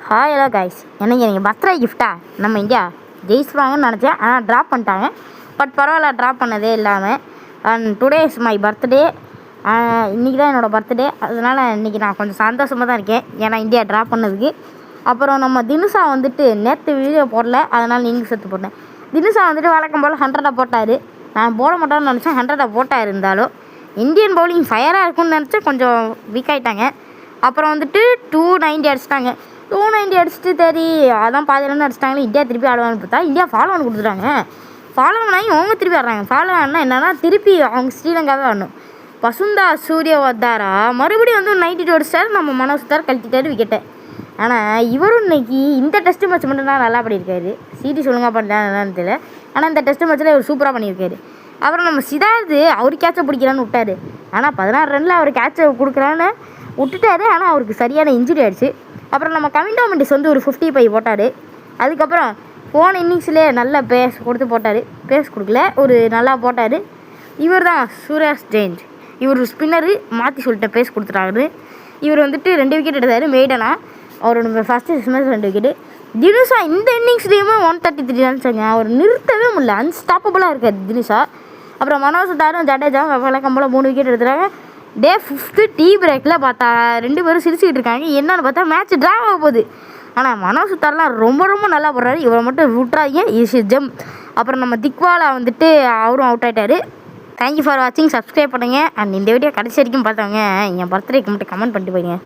Hi hello guys, எனக்கு நீங்கள் birthday கிஃப்டா நம்ம இந்தியா ஜெயிச்சுவாங்கன்னு நினச்சேன். ஆனால் ட்ராப் பண்ணிட்டாங்க. பட் பரவாயில்ல, ட்ராப் பண்ணதே இல்லாமல். And today is my birthday. இன்றைக்கி தான் என்னோடய பர்த்டே. அதனால் இன்றைக்கி நான் கொஞ்சம் சந்தோஷமாக தான் இருக்கேன், ஏன்னா இந்தியா ட்ராப் பண்ணதுக்கு. அப்புறம் நம்ம தினுஷா வந்துட்டு நேற்று வீடியோ போடல, அதனால் நீங்கள் சேர்த்து போட்டேன். தினுஷா வந்துட்டு வழக்கம் போல் 100 போட்டார். நான் போட மாட்டோன்னு நினச்சேன், 100 போட்டார். இருந்தாலும் இந்தியன் பவுலிங் ஃபயராக இருக்கும்னு நினச்சேன், கொஞ்சம் வீக் ஆகிட்டாங்க. அப்புறம் வந்துட்டு 290 அடிச்சிட்டாங்க. 290 அடிச்சுட்டு சரி அதான் பாதி ரன் அடிச்சிட்டாங்களே, இந்தியா திருப்பி ஆடுவான்னு பார்த்தா இந்தியா ஃபாலோ ஒன்று கொடுத்துட்டாங்க. ஃபாலோ ஆகி அவங்க திருப்பி ஆடுறாங்க. ஃபாலோ ஆனால் என்னன்னா திருப்பி அவங்க ஸ்ரீலங்காவே ஆடணும். வசுந்தா சூரியவர்தாரா மறுபடியும் வந்து 92 அடிச்சிட்டாரு. நம்ம மனோஜ் தார் கழட்டிட்டாரு விக்கெட்டை. ஆனால் இவரும் இன்னைக்கு இந்த டெஸ்ட் மேட்ச் மட்டும் தான் நல்லா பண்ணியிருக்காரு. சீரிஸ் ஒழுங்காக பண்ணலான்னு தெரியல, ஆனால் இந்த டெஸ்ட் மேட்ச்சில் இவர் சூப்பராக பண்ணியிருக்காரு. அப்புறம் நம்ம சித்தார்த்து அவர் கேட்சை பிடிக்கிறான்னு விட்டார். ஆனால் 16 ரனில் அவர் கேட்சை கொடுக்குறான்னு விட்டுட்டாரு. ஆனால் அவருக்கு சரியான இன்ஜுரி ஆகிடுச்சு. அப்புறம் நம்ம கவிண்டோ மெண்டிஸ் வந்து ஒரு 55 போட்டார். அதுக்கப்புறம் போன இன்னிங்ஸ்லேயே நல்ல பேஸ் கொடுத்து போட்டார். பேஸ் கொடுக்கல, ஒரு நல்லா போட்டார். இவர் தான் சூர்யாஸ் ஜெயின். இவர் ஸ்பின்னரு மாற்றி சொல்லிட்டேன், பேஸ் கொடுத்துட்டாரு. இவர் வந்துட்டு 2 விக்கெட் எடுத்தார். மெய்டனா அவரோட ஃபஸ்ட்டு மேட்ச் 2 விக்கெட்டு. தினுஷா இந்த இன்னிங்ஸ்லேயுமே 133 ரன்ஸுங்க. அவர் நிறுத்தவே முடியல, அன்ஸ்டாப்பபுளாக இருக்கார் தினுஷா. அப்புறம் மனோஜ் தாரும் ஜடேஜா வழக்கம் போல் 3 விக்கெட் எடுத்துகிறாங்க. டே 5th டீ பிரேக்கில் பார்த்தா 2 பேரும் சிரிச்சுக்கிட்டு இருக்காங்க. என்னன்னு பார்த்தா மேட்ச் ட்ரா ஆக போகுது. ஆனால் மனோஜ் தார்லாம் ரொம்ப நல்லா போடுறாரு. இவரை மட்டும் விட்றாதீங்க, இஸ் ஜெம். அப்புறம் நம்ம திக்வாலா வந்துட்டு அவரும் அவுட் ஆகிட்டார். தேங்க்யூ ஃபார் வாட்சிங். சப்ஸ்கிரைப் பண்ணுங்கள். அண்ட் இந்த வீடியோ கடைசி வரைக்கும் பார்த்தவங்க என் பர்த்டேக்கு மட்டும் கமெண்ட் பண்ணிட்டு போய்ங்க.